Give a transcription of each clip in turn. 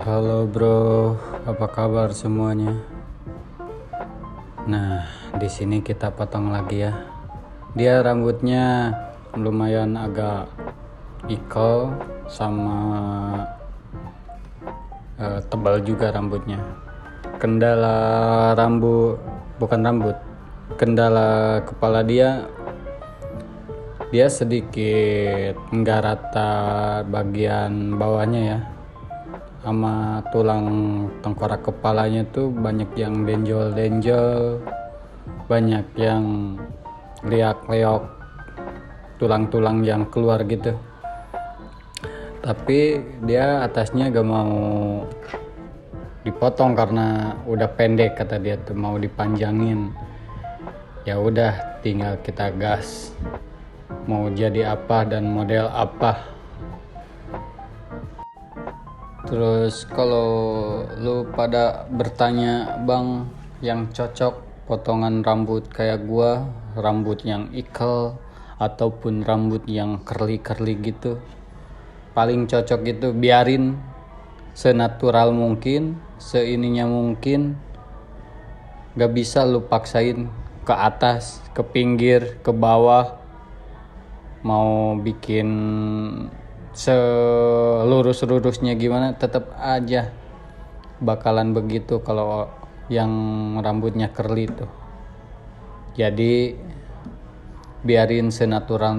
Halo bro, apa kabar semuanya? Nah, di sini kita potong lagi ya. Dia rambutnya lumayan agak ikal sama tebal juga rambutnya. Kendala kendala kepala dia sedikit nggak rata bagian bawahnya ya, sama tulang tengkorak kepalanya tuh banyak yang denjol-denjol, banyak yang liak-leok, tulang-tulang yang keluar gitu. Tapi dia atasnya gak mau dipotong karena udah pendek, kata dia tuh mau dipanjangin. Ya udah, tinggal kita gas. Mau jadi apa dan model apa. Terus kalau lu pada bertanya, bang, yang cocok potongan rambut kayak gua, rambut yang ikal ataupun rambut yang curly gitu, paling cocok itu biarin senatural mungkin, seininya mungkin. Gak bisa lu paksain ke atas, ke pinggir, ke bawah. Mau bikin selurus-lurusnya gimana, tetap aja bakalan begitu kalau yang rambutnya curly tuh. Jadi biarin senatural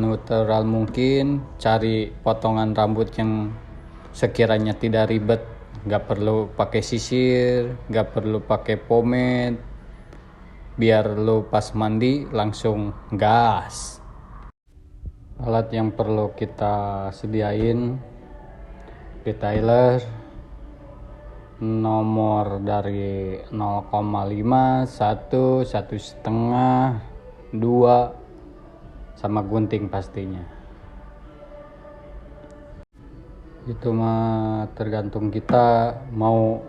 mungkin, cari potongan rambut yang sekiranya tidak ribet, gak perlu pakai sisir, gak perlu pakai pomade, biar lu pas mandi langsung gas. Alat yang perlu kita sediain: detailer nomor dari 0,5, 1, 1,5, 2, sama gunting pastinya. Itu mah tergantung kita mau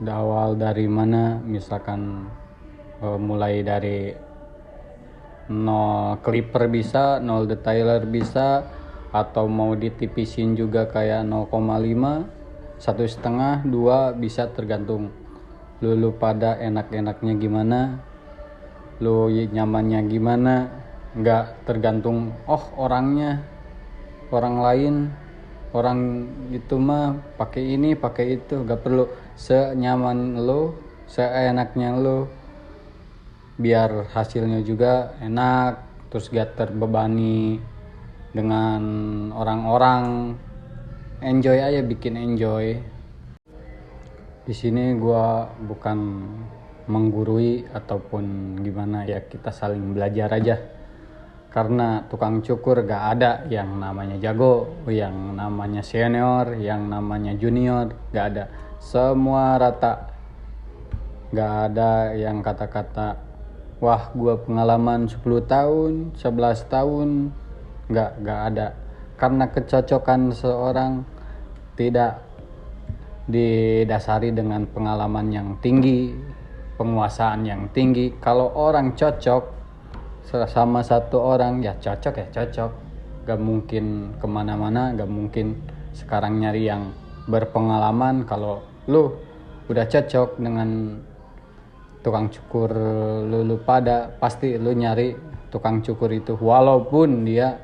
awal dari mana, misalkan mulai dari 0 clipper bisa, 0 detailer bisa, atau mau ditipisin juga kayak 0,5, 1,5, 2 bisa, tergantung lu pada enak-enaknya gimana, lu nyamannya gimana. Nggak tergantung orangnya, orang lain, orang itu mah pakai ini pakai itu. Nggak perlu, senyaman lu, seenaknya lu, biar hasilnya juga enak, terus gak terbebani dengan orang-orang. Enjoy aja, bikin enjoy. Di sini gua bukan menggurui ataupun gimana ya, kita saling belajar aja. Karena tukang cukur gak ada yang namanya jago, yang namanya senior, yang namanya junior, gak ada. Semua rata. Gak ada yang kata-kata, wah gua pengalaman 10 tahun, 11 tahun. Gak ada. Karena kecocokan seorang tidak didasari dengan pengalaman yang tinggi, penguasaan yang tinggi. Kalau orang cocok sama satu orang, ya cocok. Gak mungkin kemana-mana, gak mungkin sekarang nyari yang berpengalaman. Kalau lu udah cocok dengan tukang cukur lu pada, pasti lu nyari tukang cukur itu walaupun dia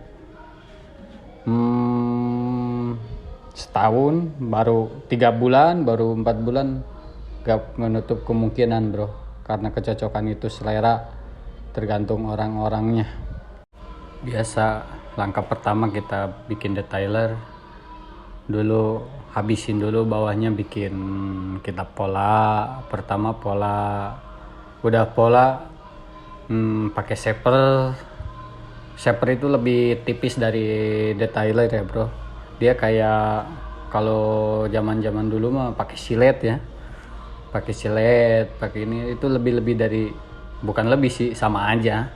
setahun, baru 3 bulan, baru 4 bulan, gak menutup kemungkinan bro. Karena kecocokan itu selera, tergantung orang-orangnya. Biasa langkah pertama kita bikin detailer dulu, habisin dulu bawahnya, bikin kita pola. Pertama pola, udah pola pakai shaper itu lebih tipis dari detailer ya bro. Dia kayak, kalau zaman dulu mah pakai silet ya, pakai ini, itu lebih dari, bukan lebih sih, sama aja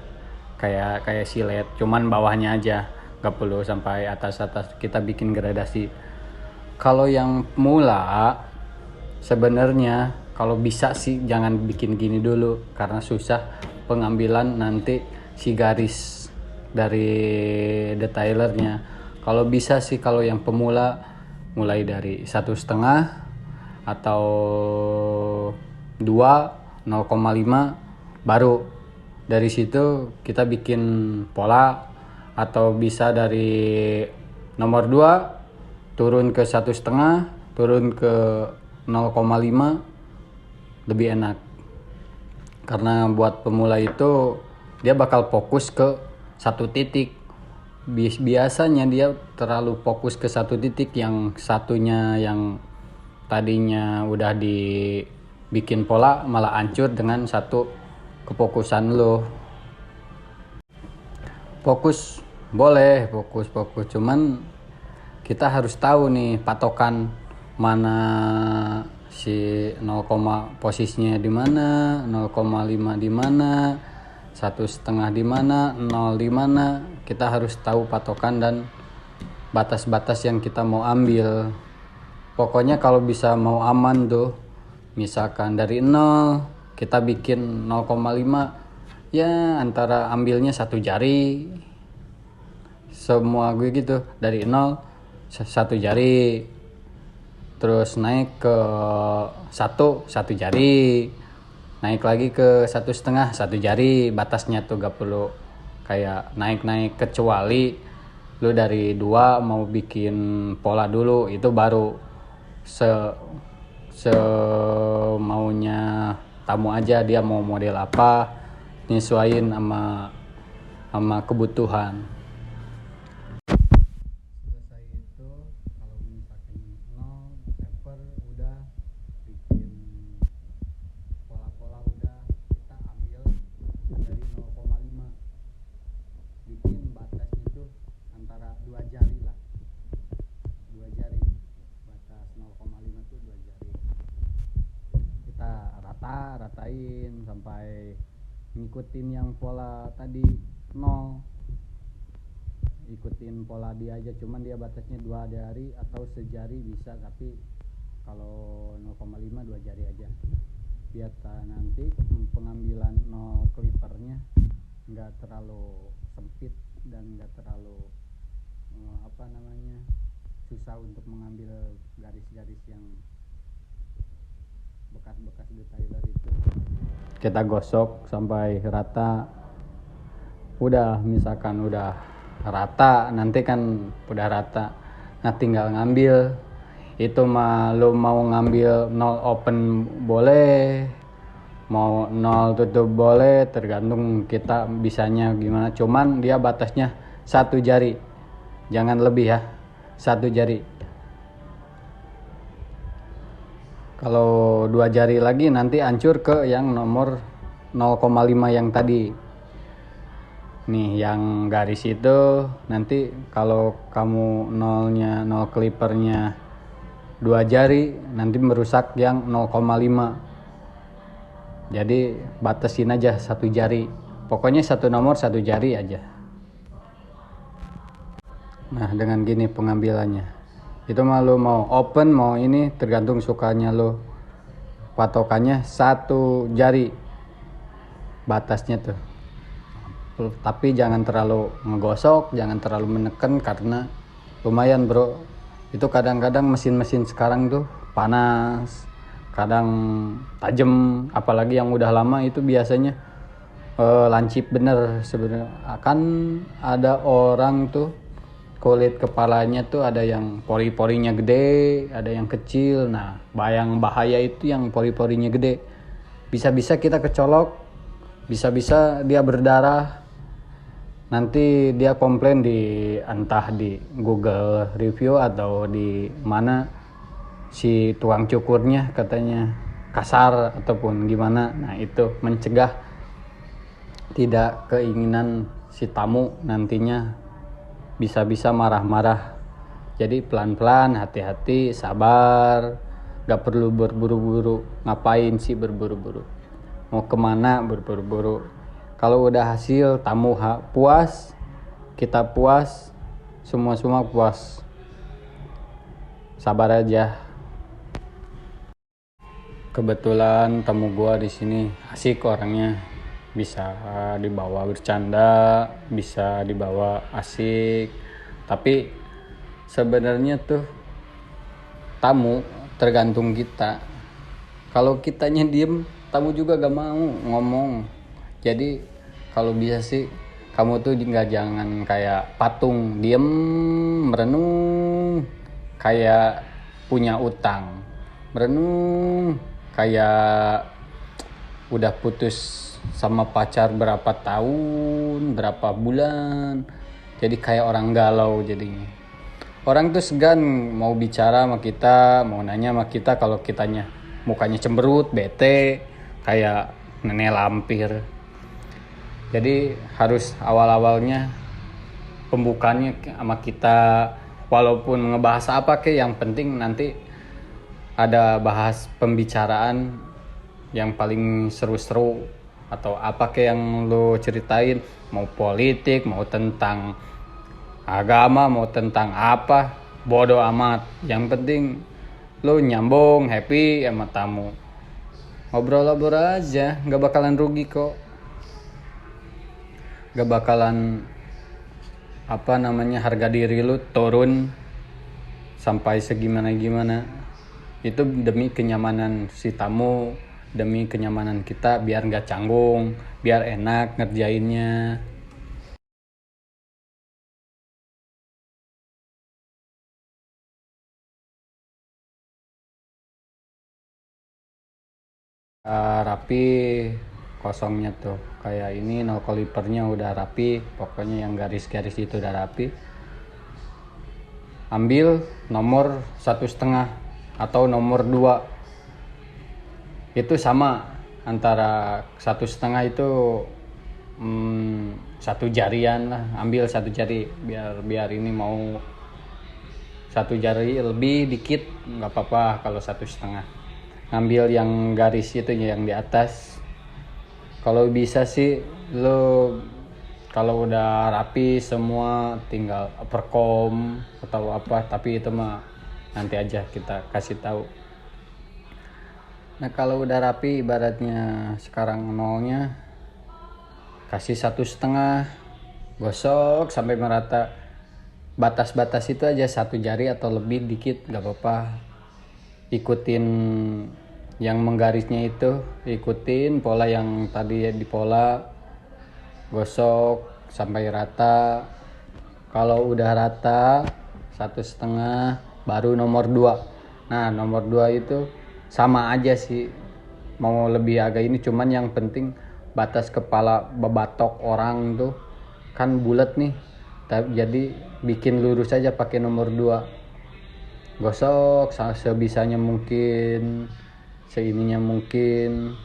kayak silet, cuman bawahnya aja, gak perlu sampai atas. Kita bikin gradasi. Kalau yang pemula sebenarnya kalau bisa sih jangan bikin gini dulu, karena susah pengambilan nanti si garis dari detailernya. Kalau bisa sih, kalau yang pemula mulai dari 1,5, atau 2 0,5 baru dari situ kita bikin pola, atau bisa dari nomor 2 turun ke 1,5, turun ke 0,5 lebih enak. Karena buat pemula itu dia bakal fokus ke satu titik. Biasanya dia terlalu fokus ke satu titik, yang satunya yang tadinya udah dibikin pola malah hancur dengan satu kefokusan lo. Fokus boleh, fokus, cuman kita harus tahu nih patokan mana si 0, posisinya di mana, 0,5 di mana, 1,5 di mana, 0 di mana. Kita harus tahu patokan dan batas-batas yang kita mau ambil. Pokoknya kalau bisa mau aman tuh, misalkan dari 0 kita bikin 0,5, ya antara ambilnya 1 jari. Semua gue gitu, dari 0 1 jari, terus naik ke 1 jari, naik lagi ke 1,5 1 jari. Batasnya tuh gak perlu kayak naik-naik, kecuali lu dari 2 mau bikin pola dulu, itu baru maunya tamu aja, dia mau model apa, nyesuaiin sama kebutuhan. Selesai itu, kalau misalkan 0 paper udah bikin pola-pola, udah kita ambil dari 0,5, bikin batasnya tuh antara 2 jari lah, 2 jari, batas 0,5 tuh 2 jari. Kita ratain sampai ngikutin yang pola tadi 0, ikutin pola dia aja, cuman dia batasnya 2 jari atau sejari bisa, tapi kalau 0,5 2 jari aja, biar nanti pengambilan 0 clippernya nggak terlalu sempit dan nggak terlalu susah untuk mengambil garis-garis yang bekas-bekas detailer itu. Kita gosok sampai rata. Udah, misalkan udah rata, nanti kan udah rata, nah tinggal ngambil. Itu mah lo mau ngambil 0 open boleh, mau 0 tutup boleh, tergantung kita bisanya gimana. Cuman dia batasnya 1 jari, jangan lebih ya, 1 jari. Kalau 2 jari lagi nanti hancur ke yang nomor 0,5 yang tadi. Nih yang garis itu nanti kalau kamu 0 clippernya 2 jari, nanti merusak yang 0,5. Jadi batasin aja 1 jari. Pokoknya satu nomor 1 jari aja. Nah, dengan gini pengambilannya. Itu mah lo mau open mau ini tergantung sukanya lo. Patokannya 1 jari batasnya tuh. Tapi jangan terlalu ngegosok, jangan terlalu menekan, karena lumayan bro. Itu kadang-kadang mesin-mesin sekarang tuh panas, kadang tajam, apalagi yang udah lama itu biasanya lancip bener sebenarnya. Akan ada orang tuh kulit kepalanya tuh ada yang pori-porinya gede, ada yang kecil. Nah, bahaya itu yang pori-porinya gede. Bisa-bisa kita kecolok, bisa-bisa dia berdarah. Nanti dia komplain entah di Google review atau di mana, si tukang cukurnya katanya kasar ataupun gimana. Nah, itu mencegah tidak keinginan si tamu nantinya bisa-bisa marah-marah. Jadi pelan-pelan, hati-hati, sabar, gak perlu berburu-buru. Ngapain sih berburu-buru, mau kemana berburu-buru? Kalau udah hasil tamu puas, kita puas, semua puas. Sabar aja. Kebetulan tamu gua di sini asik orangnya, bisa dibawa bercanda, bisa dibawa asik. Tapi sebenarnya tuh tamu tergantung kita. Kalau kitanya diem, tamu juga gak mau ngomong. Jadi kalau bisa sih kamu tuh nggak jangan kayak patung diem merenung kayak punya utang, merenung kayak udah putus sama pacar berapa tahun, berapa bulan. Jadi kayak orang galau jadinya. Orang tuh segan mau bicara sama kita, mau nanya sama kita kalau kitanya mukanya cemberut, bete, kayak nenek lampir. Jadi harus awal-awalnya pembukaannya sama kita, walaupun ngebahas apa yang penting nanti ada bahas pembicaraan yang paling seru-seru atau apa yang lo ceritain, mau politik, mau tentang agama, mau tentang apa, bodo amat. Yang penting lo nyambung, happy sama tamu. Ngobrol-ngobrol aja, gak bakalan rugi kok. Gak bakalan harga diri lu turun sampai segimana-gimana. Itu demi kenyamanan si tamu, demi kenyamanan kita, biar gak canggung, biar enak ngerjainnya. Rapi kosongnya tuh, kayak ini no kalipernya udah rapi, pokoknya yang garis-garis itu udah rapi. Ambil nomor 1,5 atau nomor 2, itu sama, antara 1,5 itu satu jarian lah, ambil satu jari, biar ini mau satu jari lebih dikit nggak apa-apa. Kalau 1,5 ngambil yang garis itu yang di atas. Kalau bisa sih lo kalau udah rapi semua tinggal perkom atau apa, tapi itu mah nanti aja kita kasih tahu. Nah kalau udah rapi, ibaratnya sekarang nolnya, kasih 1,5, gosok sampai merata. Batas-batas itu aja, satu jari atau lebih dikit nggak apa-apa. Ikutin yang menggarisnya itu, ikutin pola yang tadi di pola, gosok sampai rata. Kalau udah rata 1,5 baru nomor 2. Nah nomor 2 itu sama aja sih, mau lebih agak ini, cuman yang penting batas kepala bebatok orang tuh kan bulat nih, jadi bikin lurus aja pakai nomor 2. Gosok sebisanya mungkin, seininya mungkin.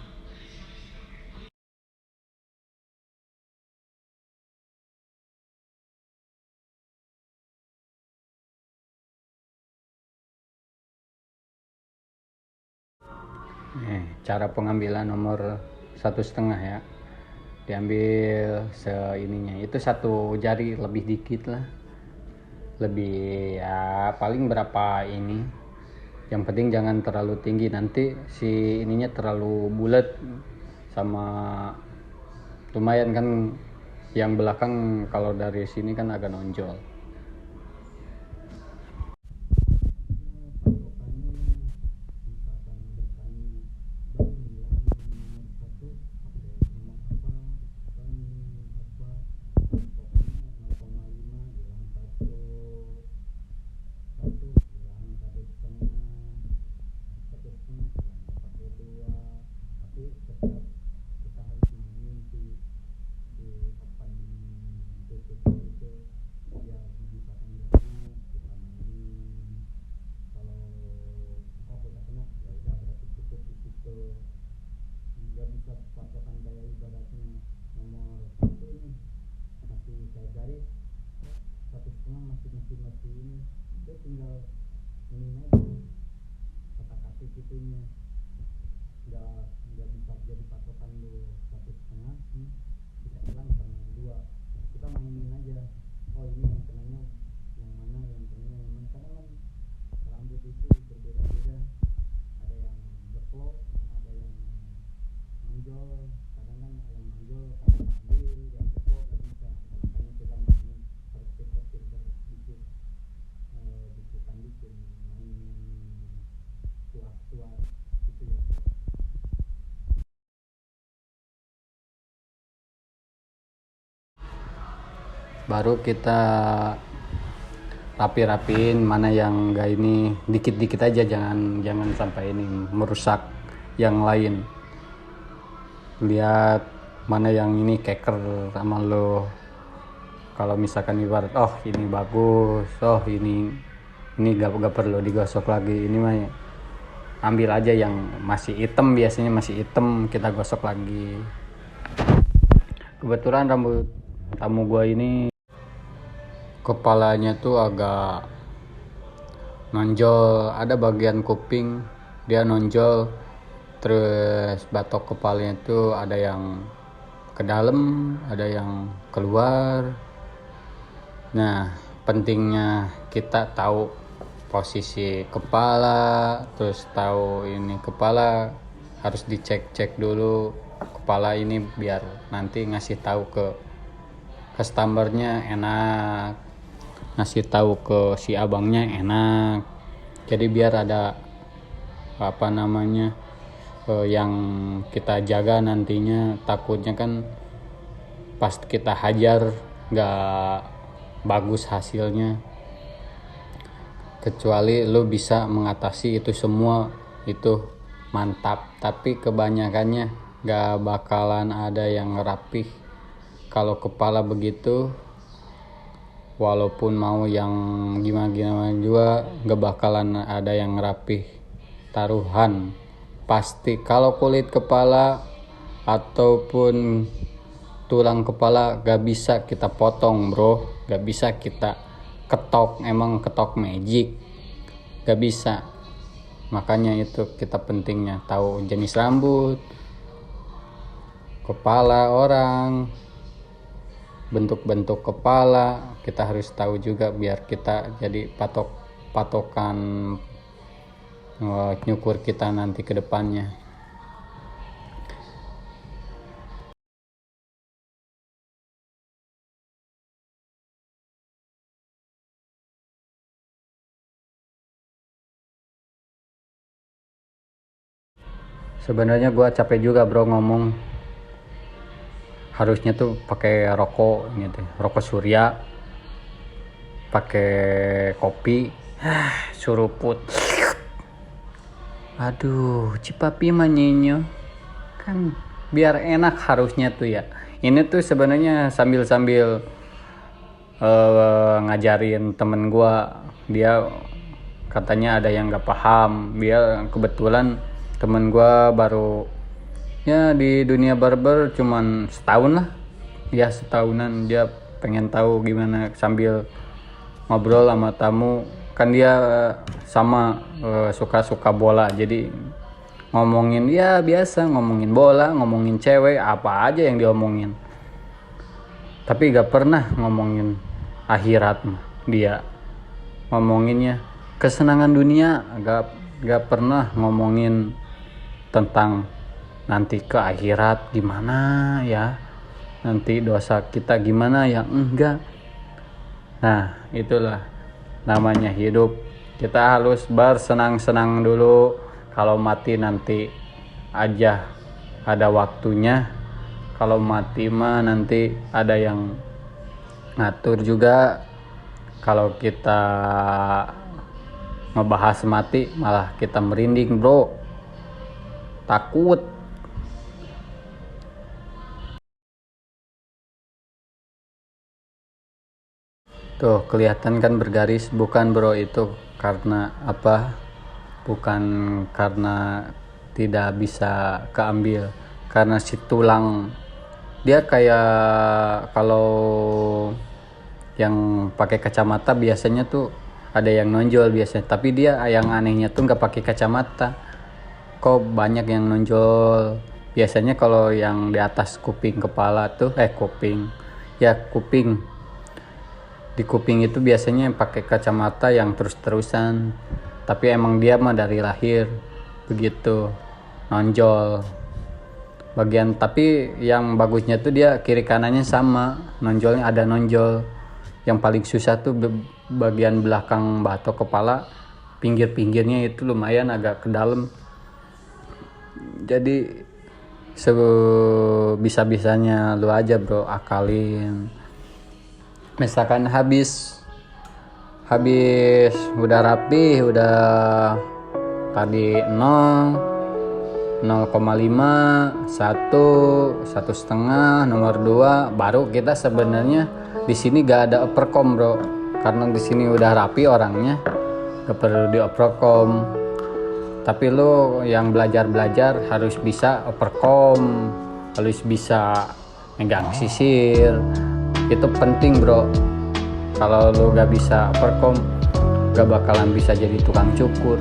Cara pengambilan nomor 1,5 ya, diambil seininya itu satu jari lebih dikit lah, lebih ya paling berapa ini. Yang penting jangan terlalu tinggi, nanti si ininya terlalu bulat sama lumayan kan, yang belakang kalau dari sini kan agak nonjol. Masih ini, dia tinggal ini aja kata-kata gitunya, nggak bisa jadi patokan lu 1,5 bisa hilang sama 2. Kita mainin aja, oh ini yang kenanya yang mana, yang kenanya yang mana. Kadang kan rambut itu berbeda-beda, ada yang jeplok, ada yang menonjol. Kadang kan yang menonjol kadang ambil, yang jeplok nggak bisa. Makanya kita mainin, harus pinter-pinter bikin bikin mainin gitu ya. Baru kita rapi-rapiin mana yang enggak, ini dikit-dikit aja, jangan sampai ini merusak yang lain. Lihat mana yang ini keker sama lo. Kalau misalkan ibarat ini bagus, ini gak perlu digosok lagi, ini mah ambil aja yang masih hitam, biasanya masih hitam kita gosok lagi. Kebetulan rambut tamu gua ini kepalanya tuh agak nonjol, ada bagian kuping dia nonjol, terus batok kepalanya tuh ada yang ke dalam, ada yang keluar. Nah, pentingnya kita tahu posisi kepala, terus tahu ini kepala harus dicek dulu kepala ini, biar nanti ngasih tahu ke customernya enak, ngasih tahu ke si abangnya enak. Jadi biar ada yang kita jaga nantinya. Takutnya kan pas kita hajar nggak bagus hasilnya, kecuali lo bisa mengatasi itu semua, itu mantap. Tapi kebanyakannya nggak bakalan ada yang rapih kalau kepala begitu. Walaupun mau yang gimana juga nggak bakalan ada yang rapih, taruhan pasti. Kalau kulit kepala ataupun tulang kepala gak bisa kita potong bro, gak bisa kita ketok, emang ketok magic, gak bisa. Makanya itu kita pentingnya tahu jenis rambut, kepala orang, bentuk-bentuk kepala kita harus tahu juga, biar kita jadi patokan nyukur kita nanti ke depannya. Sebenarnya gue capek juga bro ngomong, harusnya tuh pakai rokok gitu, rokok surya, pakai kopi, suruput. Aduh, cipapi manyinyo kan biar enak harusnya tuh ya. Ini tuh sebenarnya sambil ngajarin temen gue, dia katanya ada yang nggak paham. Dia kebetulan temen gue baru ya di dunia barber cuman setahun lah ya, setahunan. Dia pengen tahu gimana sambil ngobrol sama tamu, kan dia sama suka bola, jadi ngomongin ya biasa, ngomongin bola, ngomongin cewek, apa aja yang diomongin, tapi gak pernah ngomongin akhirat. Dia ngomonginnya kesenangan dunia, gak pernah ngomongin tentang nanti ke akhirat gimana ya, nanti dosa kita gimana ya, enggak. Nah, itulah namanya hidup. Kita harus bersenang-senang dulu. Kalau mati nanti aja ada waktunya. Kalau mati mah nanti ada yang ngatur juga. Kalau kita ngebahas mati malah kita merinding bro, takut. Tuh kelihatan kan bergaris, bukan bro, itu karena apa? Bukan karena tidak bisa keambil, karena si tulang dia kayak, kalau yang pakai kacamata biasanya tuh ada yang nonjol biasanya, tapi dia yang anehnya tuh nggak pakai kacamata, kok banyak yang nonjol. Biasanya kalau yang di atas kuping kepala tuh kuping di kuping itu biasanya pakai kacamata yang terus-terusan, tapi emang dia mah dari lahir begitu nonjol bagian. Tapi yang bagusnya tuh dia kiri kanannya sama nonjolnya, ada nonjol. Yang paling susah tuh bagian belakang batok kepala, pinggir-pinggirnya itu lumayan agak ke dalam, Jadi sebisa-bisanya lu aja bro akalin. Misalkan habis udah rapi, udah tadi 0, 0,5, 1, 1,5, nomor 2, baru kita sebenarnya di sini gak ada uppercom bro, karena di sini udah rapi orangnya, gak perlu di uppercom. Tapi lo yang belajar harus bisa uppercom, harus bisa megang sisir, itu penting bro. Kalau lo gak bisa uppercom, gak bakalan bisa jadi tukang cukur.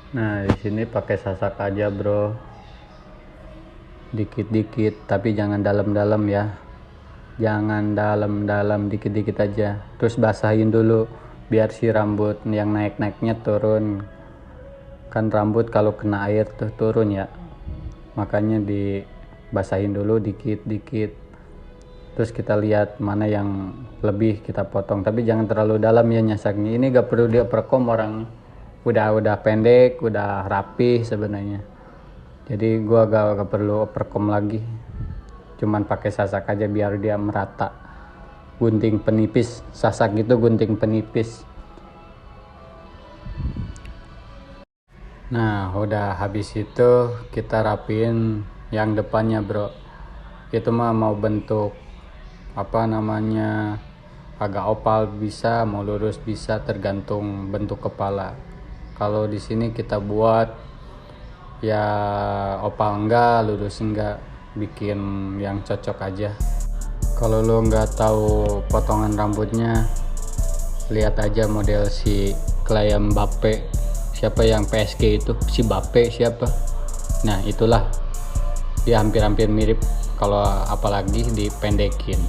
Nah, di sini pakai sasak aja, bro. Dikit-dikit, tapi jangan dalam-dalam ya. Jangan dalam-dalam, dikit-dikit aja. Terus basahin dulu biar si rambut yang naik-naiknya turun. Kan rambut kalau kena air tuh turun ya. Makanya dibasahin dulu dikit-dikit. Terus kita lihat mana yang lebih kita potong, tapi jangan terlalu dalam ya nyasaknya. Ini gak perlu dioperkom orang. Udah pendek, udah rapi sebenarnya. Jadi gua gak perlu operkom lagi. Cuman pakai sasak aja biar dia merata. Gunting penipis, sasak gitu gunting penipis. Nah, udah habis itu kita rapiin yang depannya, bro. Itu mah mau bentuk agak opal bisa, mau lurus bisa, tergantung bentuk kepala. Kalau di sini kita buat ya opal enggak, lurus enggak, bikin yang cocok aja. Kalau lo nggak tahu potongan rambutnya, lihat aja model si Kylian Mbappe. Siapa yang PSG itu, si Mbappe siapa? Nah itulah, dia hampir-hampir mirip, kalau apalagi dipendekin.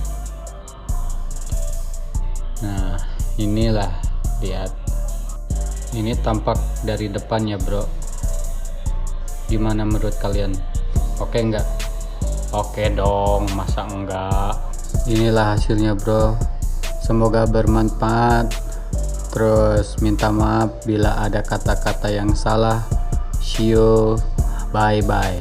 Nah inilah, lihat. Ini tampak dari depannya bro. Gimana menurut kalian? Oke enggak? Oke dong, masa enggak? Inilah hasilnya bro. Semoga bermanfaat. Terus minta maaf bila ada kata-kata yang salah. See you. Bye bye.